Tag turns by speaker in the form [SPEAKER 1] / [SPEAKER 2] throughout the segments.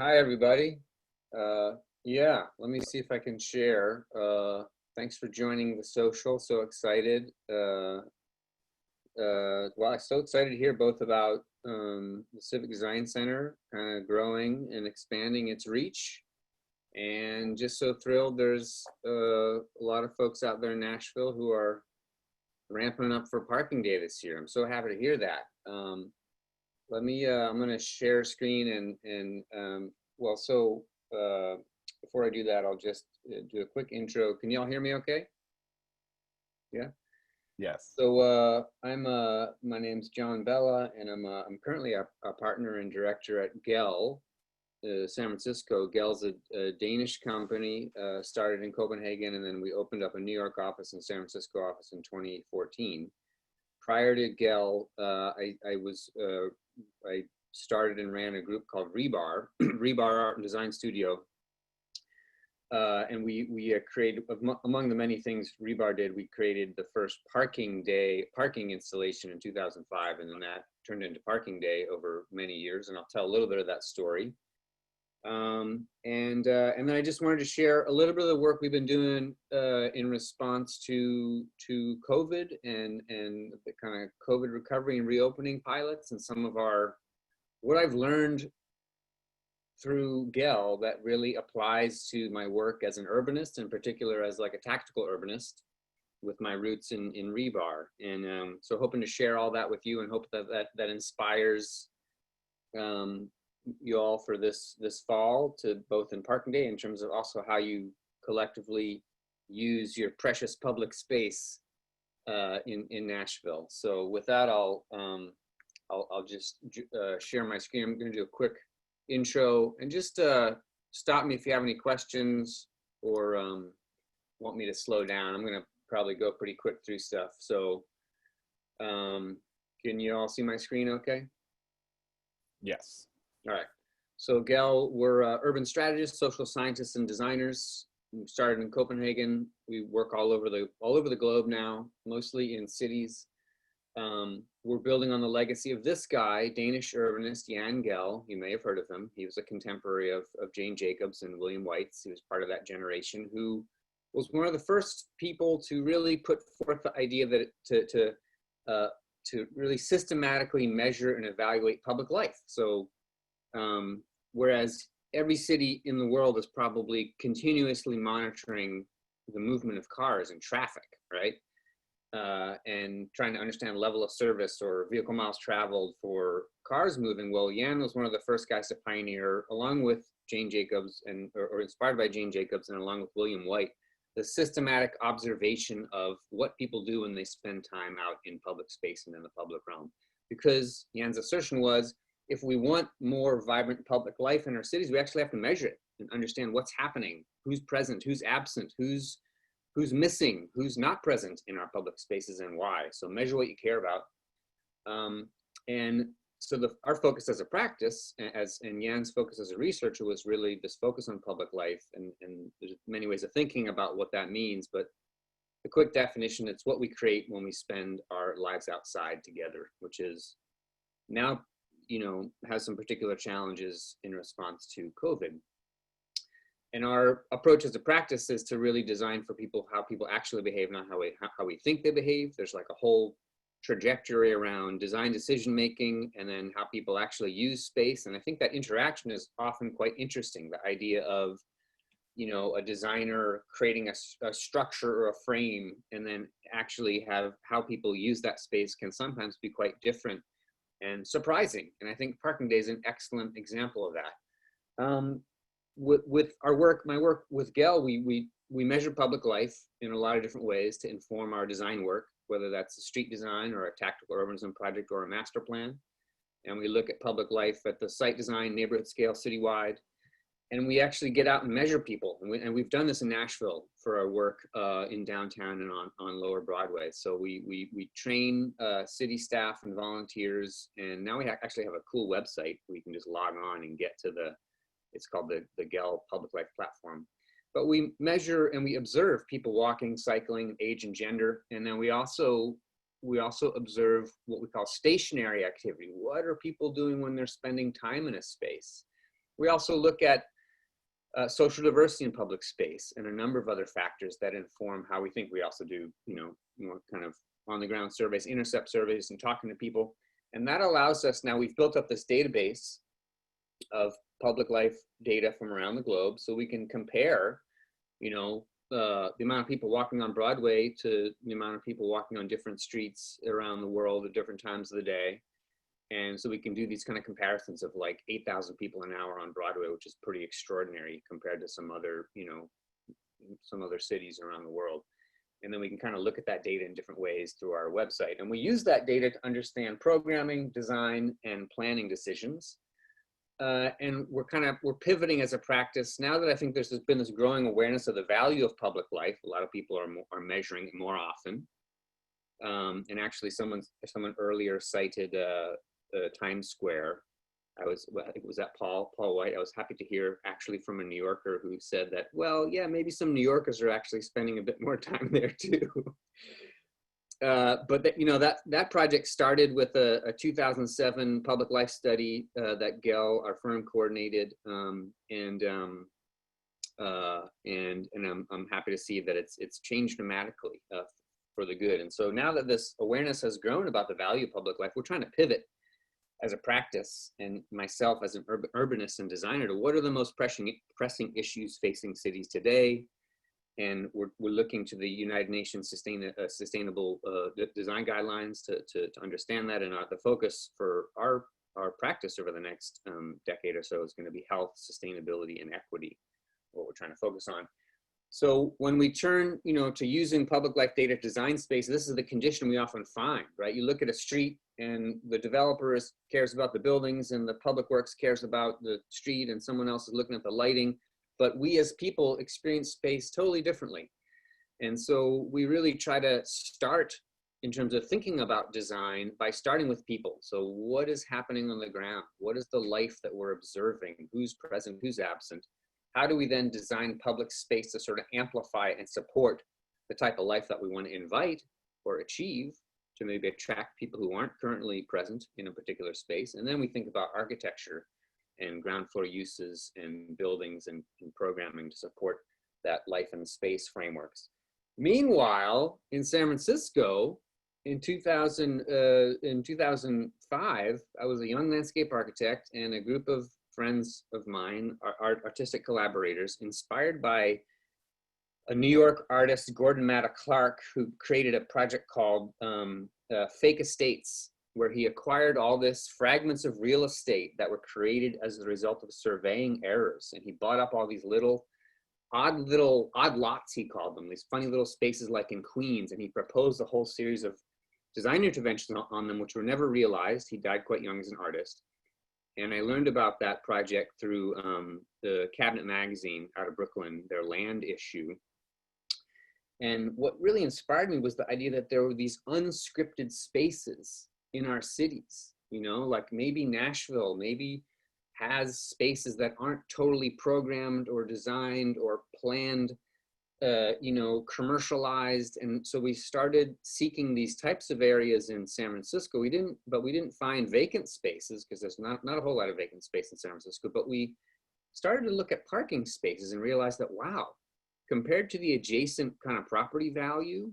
[SPEAKER 1] Hi, everybody. Yeah, let me see if I can share. Thanks for joining the social. So excited. Well, I'm so excited to hear both about the Civic Design Center kind of growing and expanding its reach. And just so thrilled there's a lot of folks out there in Nashville who are ramping up for parking day this year. I'm so happy to hear that. I'm going to share screen well, so before I do that, I'll just do a quick intro. Can y'all hear me okay? Yeah.
[SPEAKER 2] Yes.
[SPEAKER 1] So my name's John Bela, and I'm currently a partner and director at Gehl, San Francisco. Gehl's a Danish company, started in Copenhagen, and then we opened up a New York office and San Francisco office in 2014. Prior to Gehl, I started and ran a group called Rebar, Rebar Art and Design Studio. And we created, among the many things Rebar did, we created the first parking installation in 2005, and then that turned into Parking Day over many years, and I'll tell a little bit of that story. And then I just wanted to share a little bit of the work we've been doing in response to COVID and the kind of COVID recovery and reopening pilots, and some of what I've learned through Gehl that really applies to my work as an urbanist, in particular as like a tactical urbanist with my roots in Rebar. And so hoping to share all that with you, and hope that inspires you all for this fall, to both in Parking Day in terms of also how you collectively use your precious public space in Nashville. So with that, I'll just share my screen. I'm going to do a quick intro, and just stop me if you have any questions or want me to slow down. I'm going to probably go pretty quick through stuff. So can you all see my screen okay?
[SPEAKER 2] Yes.
[SPEAKER 1] All right. So Gehl, we're urban strategists, social scientists, and designers. We started in Copenhagen. We work all over the globe now, mostly in cities. We're building on the legacy of this guy, Danish urbanist Jan Gehl. You may have heard of him. He was a contemporary of Jane Jacobs and William White's. He was part of that generation, who was one of the first people to really put forth the idea that to really systematically measure and evaluate public life. So whereas every city in the world is probably continuously monitoring the movement of cars and traffic, right? And trying to understand level of service or vehicle miles traveled for cars moving. Well, Jan was one of the first guys to pioneer, along with Jane Jacobs, or inspired by Jane Jacobs, and along with William White, the systematic observation of what people do when they spend time out in public space and in the public realm. Because Jan's assertion was, if we want more vibrant public life in our cities, we actually have to measure it and understand what's happening, who's present, who's absent, who's missing, who's not present in our public spaces, and why. So measure what you care about. And so our focus as a practice, and Jan's focus as a researcher, was really this focus on public life. And there's many ways of thinking about what that means, but the quick definition, it's what we create when we spend our lives outside together, which is now, has some particular challenges in response to COVID. And our approach as a practice is to really design for people how people actually behave, not how we think they behave. There's like a whole trajectory around design decision making, and then how people actually use space. And I think that interaction is often quite interesting. The idea of, a designer creating a structure or a frame, and then actually have how people use that space can sometimes be quite different and surprising. And I think Parking Day is an excellent example of that. With our work, my work with Gehl, we measure public life in a lot of different ways to inform our design work, whether that's a street design or a tactical urbanism project or a master plan. And we look at public life at the site design, neighborhood scale, citywide. And we actually get out and measure people. And we've done this in Nashville for our work in downtown and on Lower Broadway. So we train city staff and volunteers. And now we actually have a cool website where you can just log on and get to it's called the Gehl Public Life Platform. But we measure and we observe people walking, cycling, age and gender. And then we also observe what we call stationary activity. What are people doing when they're spending time in a space? We also look at social diversity in public space and a number of other factors that inform how we think. We also do, more kind of on the ground surveys, intercept surveys, and talking to people. And that allows us, now we've built up this database of public life data from around the globe, so we can compare, the amount of people walking on Broadway to the amount of people walking on different streets around the world at different times of the day. And so we can do these kind of comparisons of like 8,000 people an hour on Broadway, which is pretty extraordinary compared to some other, some other cities around the world. And then we can kind of look at that data in different ways through our website. And we use that data to understand programming, design, and planning decisions. And we're pivoting as a practice now that I think there's been this growing awareness of the value of public life. A lot of people are measuring it more often. And actually someone earlier cited Times Square. I think it was that Paul White. I was happy to hear actually from a New Yorker who said that, well, yeah, maybe some New Yorkers are actually spending a bit more time there too. But that project started with a 2007 public life study that Gehl, our firm, coordinated, and I'm happy to see that it's changed dramatically for the good. And so now that this awareness has grown about the value of public life, we're trying to pivot as a practice, and myself as an urbanist and designer, to what are the most pressing issues facing cities today. And we're looking to the United Nations Sustainable Design Guidelines to understand that. And the focus for our practice over the next decade or so is going to be health, sustainability, and equity, what we're trying to focus on. So when we turn, to using public life data to design space, this is the condition we often find, right? You look at a street and the developer cares about the buildings and the public works cares about the street and someone else is looking at the lighting. But we as people experience space totally differently. And so we really try to start in terms of thinking about design by starting with people. So what is happening on the ground? What is the life that we're observing? Who's present, who's absent? How do we then design public space to sort of amplify and support the type of life that we want to invite or achieve, to maybe attract people who aren't currently present in a particular space? And then we think about architecture and ground floor uses and buildings and programming to support that life and space frameworks. Meanwhile, in San Francisco, in 2005, I was a young landscape architect, and a group of friends of mine, artistic collaborators, inspired by a New York artist, Gordon Matta Clark, who created a project called Fake Estates, where he acquired all this fragments of real estate that were created as a result of surveying errors. And he bought up all these odd lots, he called them, these funny little spaces like in Queens. And he proposed a whole series of design interventions on them, which were never realized. He died quite young as an artist. And I learned about that project through the Cabinet magazine out of Brooklyn, their land issue. And what really inspired me was the idea that there were these unscripted spaces in our cities, like maybe Nashville, maybe has spaces that aren't totally programmed or designed or planned, commercialized. And so we started seeking these types of areas in San Francisco. We didn't find vacant spaces, because there's not a whole lot of vacant space in San Francisco, but we started to look at parking spaces and realized that, wow, compared to the adjacent kind of property value,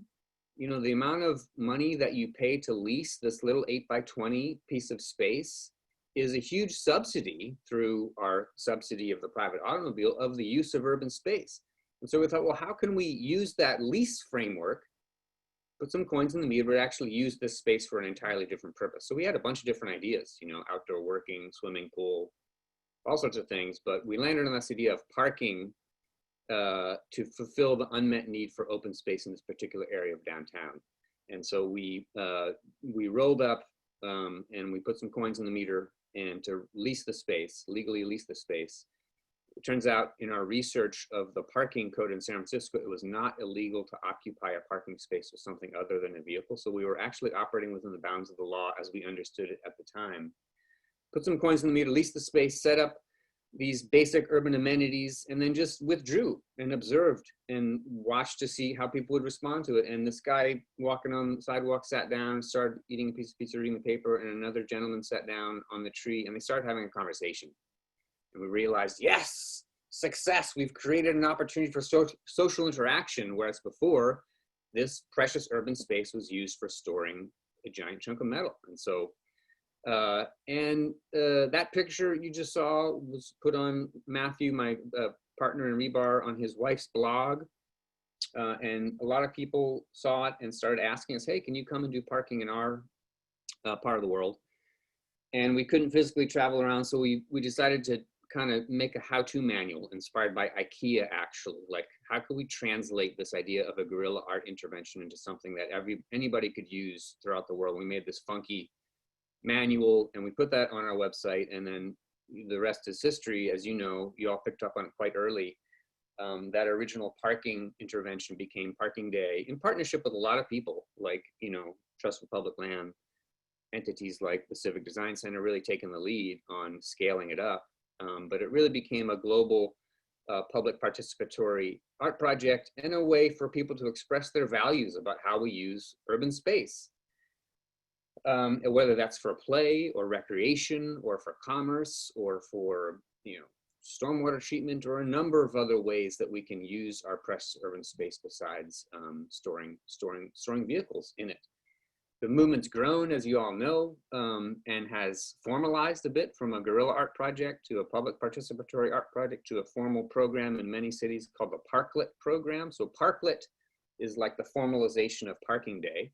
[SPEAKER 1] the amount of money that you pay to lease this little 8x20 piece of space is a huge subsidy through our subsidy of the private automobile of the use of urban space. And so we thought, well, how can we use that lease framework, put some coins in the meter, but actually use this space for an entirely different purpose? So we had a bunch of different ideas, outdoor working, swimming pool, all sorts of things, but we landed on this idea of parking to fulfill the unmet need for open space in this particular area of downtown. And so we rolled up and we put some coins in the meter and to lease the space, legally lease the space. It turns out in our research of the parking code in San Francisco, it was not illegal to occupy a parking space with something other than a vehicle. So we were actually operating within the bounds of the law as we understood it at the time. Put some coins in the meter, lease the space, set up these basic urban amenities, and then just withdrew and observed and watched to see how people would respond to it. And this guy walking on the sidewalk sat down, started eating a piece of pizza, reading the paper, and another gentleman sat down on the tree, and they started having a conversation. And we realized, yes, success, we've created an opportunity for social interaction, whereas before, this precious urban space was used for storing a giant chunk of metal. And so, that picture you just saw was put on Matthew, my partner in rebar, on his wife's blog. And a lot of people saw it and started asking us, hey, can you come and do parking in our part of the world? And we couldn't physically travel around, so we decided to kind of make a how-to manual inspired by IKEA, actually. Like, how could we translate this idea of a guerrilla art intervention into something that anybody could use throughout the world? We made this funky manual, and we put that on our website, and then the rest is history. As you know, you all picked up on it quite early. That original parking intervention became Parking Day in partnership with a lot of people, like, Trust for Public Land, entities like the Civic Design Center really taking the lead on scaling it up. But it really became a global public participatory art project and a way for people to express their values about how we use urban space. Whether that's for play or recreation or for commerce or for, stormwater treatment, or a number of other ways that we can use our precious urban space besides storing vehicles in it. The movement's grown, as you all know, and has formalized a bit from a guerrilla art project to a public participatory art project to a formal program in many cities called the Parklet program. So Parklet is like the formalization of Parking Day.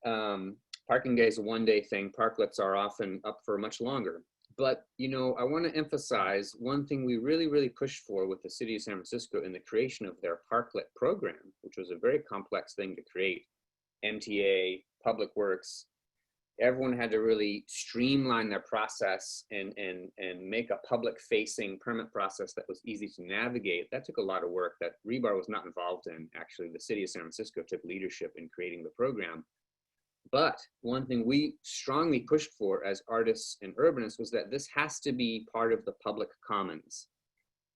[SPEAKER 1] Parking Day is a one-day thing. Parklets are often up for much longer. But, I want to emphasize one thing we really, really pushed for with the city of San Francisco in the creation of their Parklet program, which was a very complex thing to create. MTA, Public Works, everyone had to really streamline their process and make a public-facing permit process that was easy to navigate. That took a lot of work that rebar was not involved in. Actually, the city of San Francisco took leadership in creating the program. But one thing we strongly pushed for as artists and urbanists was that this has to be part of the public commons.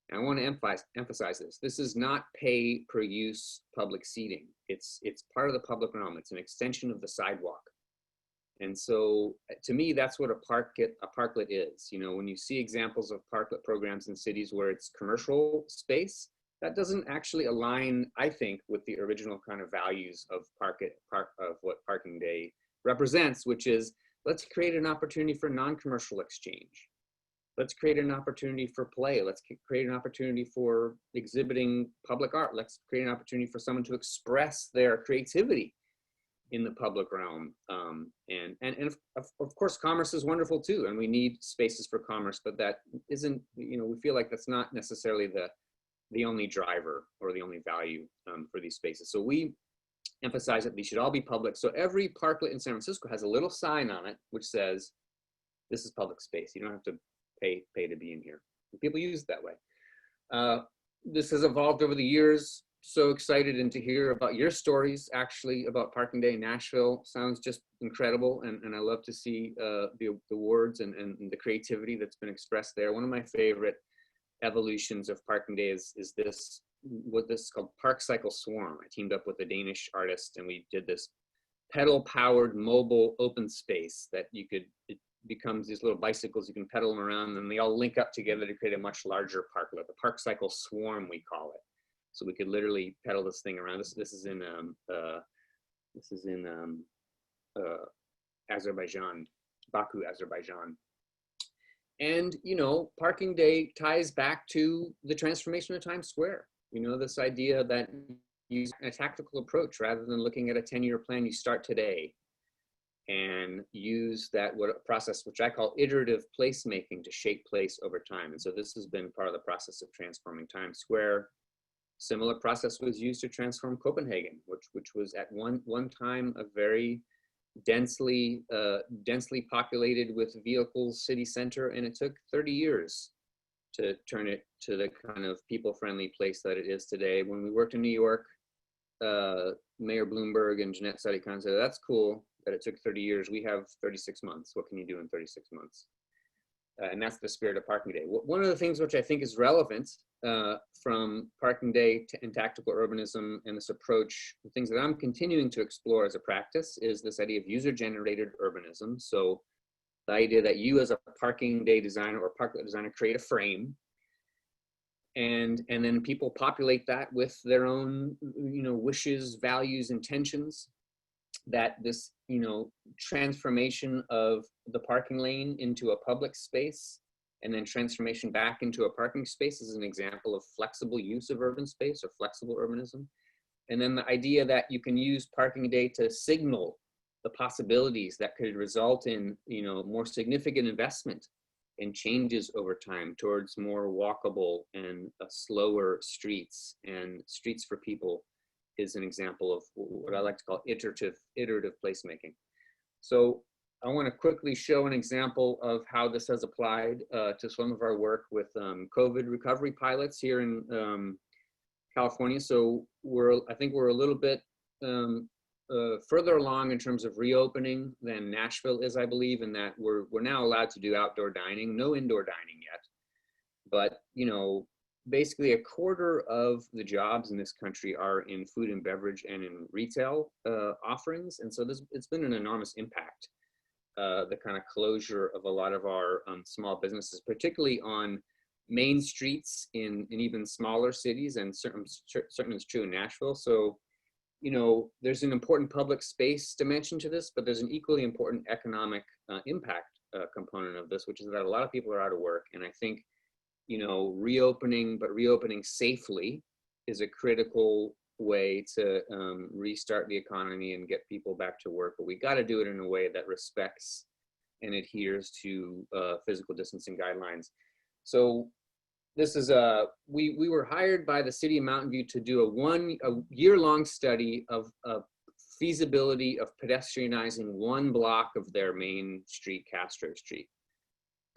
[SPEAKER 1] And I want to emphasize this. This is not pay per use public seating. It's part of the public realm. It's an extension of the sidewalk. And so to me, that's what a parklet is. When you see examples of parklet programs in cities where it's commercial space, that doesn't actually align, I think, with the original kind of values of what Parking Day represents, which is, let's create an opportunity for non-commercial exchange. Let's create an opportunity for play. Let's create an opportunity for exhibiting public art. Let's create an opportunity for someone to express their creativity in the public realm. And of course, commerce is wonderful too, and we need spaces for commerce, but that isn't, we feel like that's not necessarily the only driver or the only value for these spaces. So we emphasize that these should all be public. So every parklet in San Francisco has a little sign on it which says, this is public space. You don't have to pay to be in here. And people use it that way. This has evolved over the years. So excited to hear about your stories, actually, about Parking Day in Nashville. Sounds just incredible. And I love to see the words and the creativity that's been expressed there. One of my favorite evolutions of Parking Day is what this is called Park Cycle Swarm. I teamed up with a Danish artist and we did this pedal powered mobile open space that it becomes these little bicycles. You can pedal them around and they all link up together to create a much larger parklet. The Park Cycle Swarm, we call it. So we could literally pedal this thing around. This is in Azerbaijan, Baku, Azerbaijan. And, Parking Day ties back to the transformation of Times Square. This idea that you use a tactical approach rather than looking at a 10-year plan, you start today and use that process, which I call iterative placemaking, to shape place over time. And so this has been part of the process of transforming Times Square. Similar process was used to transform Copenhagen, which was at one time a very densely populated with vehicles city center, and it took 30 years to turn it to the kind of people-friendly place that it is today. When we worked in New York, Mayor Bloomberg and Jeanette Sadi-Khan said, that's cool that it took 30 years. We have 36 months. What can you do in 36 months? And that's the spirit of Parking Day. One of the things which I think is relevant from Parking Day and tactical urbanism and this approach, the things that I'm continuing to explore as a practice, is this idea of user-generated urbanism. So The idea that you as a parking day designer or park designer create a frame, and then people populate that with their own, wishes, values, intentions, that this, transformation of the parking lane into a public space and then transformation back into a parking space is an example of flexible use of urban space or flexible urbanism. And then the idea that you can use parking day to signal the possibilities that could result in, more significant investment and changes over time towards more walkable and slower streets and streets for people is an example of what I like to call iterative placemaking. So I want to quickly show an example of how this has applied to some of our work with COVID recovery pilots here in California. So I think we're a little bit further along in terms of reopening than Nashville is, I believe, in that we're now allowed to do outdoor dining, no indoor dining yet. But, basically a quarter of the jobs in this country are in food and beverage and in retail offerings. And so it's been an enormous impact, the kind of closure of a lot of our small businesses, particularly on main streets in even smaller cities, and certainly it's true in Nashville. So, there's an important public space dimension to this, but there's an equally important economic impact component of this, which is that a lot of people are out of work. And I think, reopening safely is a critical way to restart the economy and get people back to work. But we got to do it in a way that respects and adheres to physical distancing guidelines. So this is we were hired by the city of Mountain View to do a year-long study of feasibility of pedestrianizing one block of their main street, Castro Street.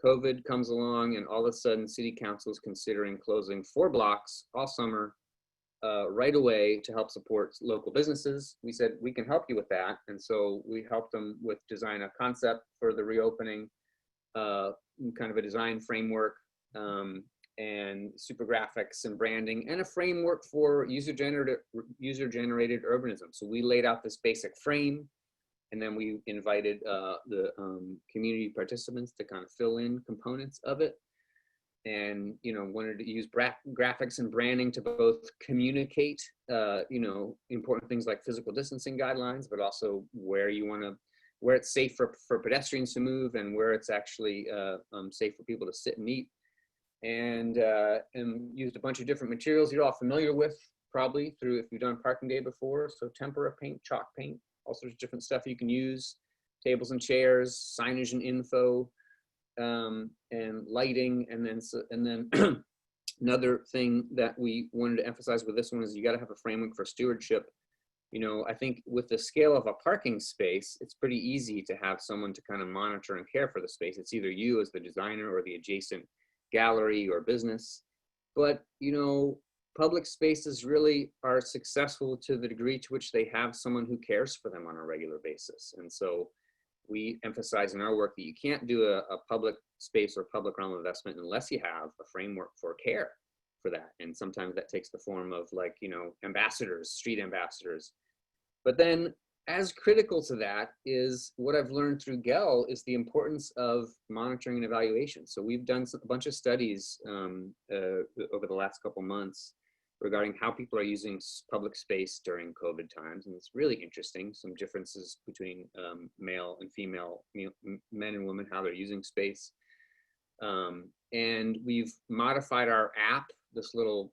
[SPEAKER 1] COVID comes along, and all of a sudden, City Council is considering closing 4 blocks all summer right away to help support local businesses. We said, we can help you with that. And so we helped them with design a concept for the reopening, kind of a design framework, and super graphics and branding, and a framework for user-generated urbanism. So we laid out this basic frame, and then we invited the community participants to kind of fill in components of it, and wanted to use graphics and branding to both communicate important things like physical distancing guidelines, but also where it's safe for pedestrians to move, and where it's actually safe for people to sit and eat, and used a bunch of different materials you're all familiar with probably through if you've done parking day before. So tempera paint, chalk paint, all sorts of different stuff you can use, tables and chairs, signage and info, and lighting. And then another thing that we wanted to emphasize with this one is you got to have a framework for stewardship. I think with the scale of a parking space, it's pretty easy to have someone to kind of monitor and care for the space. It's either you as the designer or the adjacent gallery or business. But, public spaces really are successful to the degree to which they have someone who cares for them on a regular basis. And so we emphasize in our work that you can't do a public space or public realm investment unless you have a framework for care for that. And sometimes that takes the form of ambassadors, street ambassadors. But then as critical to that is what I've learned through Gehl is the importance of monitoring and evaluation. So we've done a bunch of studies over the last couple months regarding how people are using public space during COVID times. And it's really interesting, some differences between male and female, men and women, how they're using space. And we've modified our app, this little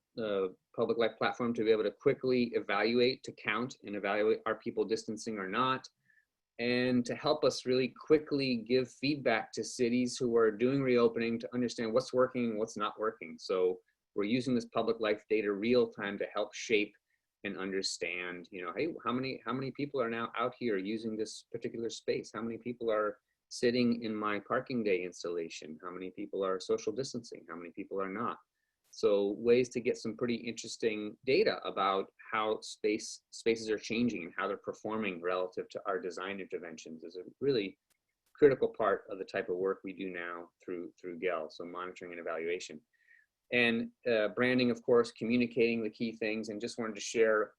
[SPEAKER 1] public life platform, to be able to quickly evaluate, to count and evaluate, are people distancing or not? And to help us really quickly give feedback to cities who are doing reopening to understand what's working and what's not working. So we're using this public life data real time to help shape and understand, hey, how many people are now out here using this particular space? How many people are sitting in my parking day installation? How many people are social distancing? How many people are not? So ways to get some pretty interesting data about how spaces are changing and how they're performing relative to our design interventions is a really critical part of the type of work we do now through Gehl, so monitoring and evaluation. And branding, of course, communicating the key things. And just wanted to share,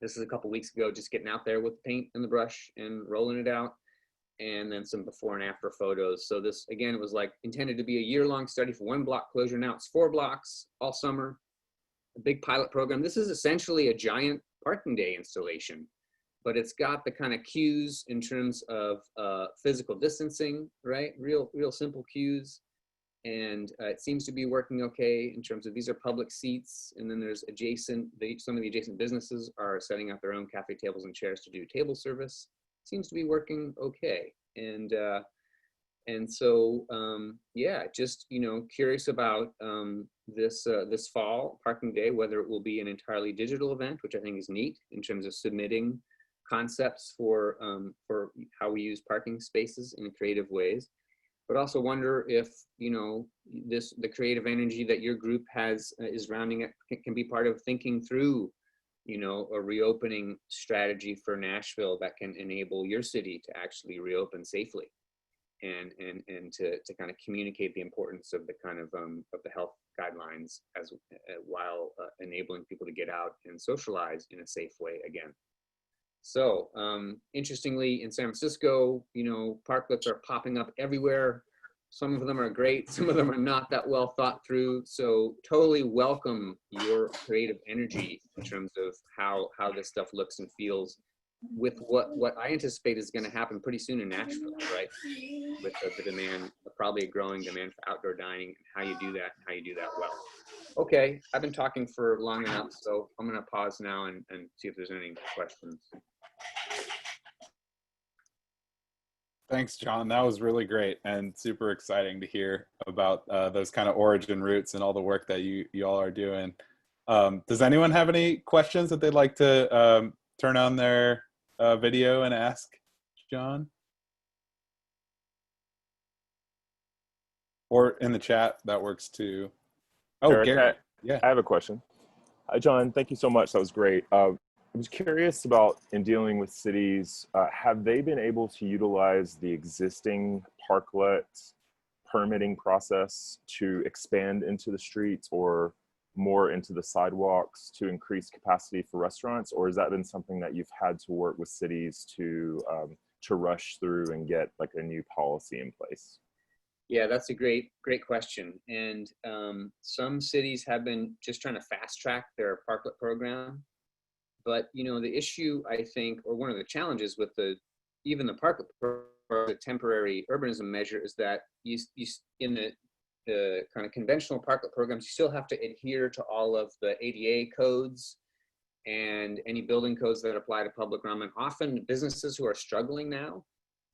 [SPEAKER 1] this is a couple weeks ago, just getting out there with the paint and the brush and rolling it out. and then some before and after photos. So this, again, it was like intended to be a year-long study for 1 block closure. Now it's 4 blocks all summer, a big pilot program. This is essentially a giant parking day installation, but it's got the kind of cues in terms of physical distancing, right? Real simple cues. And it seems to be working okay in terms of these are public seats. And then there's some of the adjacent businesses are setting up their own cafe tables and chairs to do table service. Seems to be working okay. And so, yeah, just, curious about this fall parking day, whether it will be an entirely digital event, which I think is neat in terms of submitting concepts for how we use parking spaces in creative ways, but also wonder if, the creative energy that your group has is rounding it can be part of thinking through, a reopening strategy for Nashville that can enable your city to actually reopen safely. And to kind of communicate the importance of the kind of the health guidelines as while enabling people to get out and socialize in a safe way again. So interestingly, in San Francisco, parklets are popping up everywhere. Some of them are great, some of them are not that well thought through. So totally welcome your creative energy in terms of how this stuff looks and feels, with what I anticipate is going to happen pretty soon in Nashville, right? With the demand, probably a growing demand for outdoor dining, and how you do that, and how you do that well. Okay, I've been talking for long enough, so I'm going to pause now and see if there's any questions.
[SPEAKER 2] Thanks, John. That was really great and super exciting to hear about those kind of origin roots and all the work that you all are doing. Does anyone have any questions that they'd like to turn on their video and ask John? Or in the chat, that works too. Oh,
[SPEAKER 3] Eric,
[SPEAKER 2] Gary. Yeah.
[SPEAKER 3] I have a question. Hi, John. Thank you so much. That was great. I was curious about, in dealing with cities, have they been able to utilize the existing parklet permitting process to expand into the streets or more into the sidewalks to increase capacity for restaurants? Or has that been something that you've had to work with cities to rush through and get like a new policy in place?
[SPEAKER 1] Yeah, that's a great question. And some cities have been just trying to fast track their parklet program. But, the issue, I think, or one of the challenges with even the parklet program, the temporary urbanism measure, is that you in the kind of conventional parklet programs, you still have to adhere to all of the ADA codes and any building codes that apply to public realm. And often businesses who are struggling now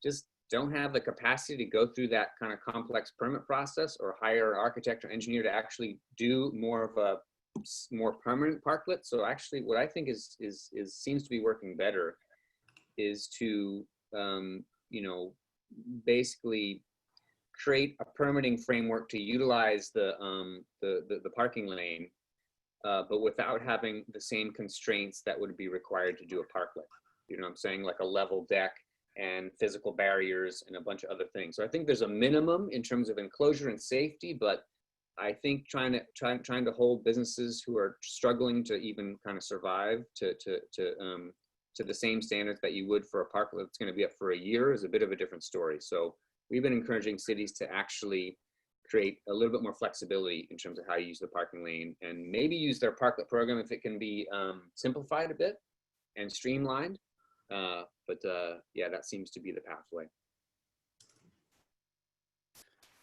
[SPEAKER 1] just don't have the capacity to go through that kind of complex permit process or hire an architect or engineer to actually do more of a more permanent parklet. So actually what I think is seems to be working better is to basically create a permitting framework to utilize the parking lane, but without having the same constraints that would be required to do a parklet. You know what I'm saying? Like a level deck and physical barriers and a bunch of other things. So I think there's a minimum in terms of enclosure and safety, but I think trying to hold businesses who are struggling to even kind of survive to the same standards that you would for a parklet that's going to be up for a year is a bit of a different story. So we've been encouraging cities to actually create a little bit more flexibility in terms of how you use the parking lane, and maybe use their parklet program if it can be simplified a bit and streamlined. But yeah, that seems to be the pathway.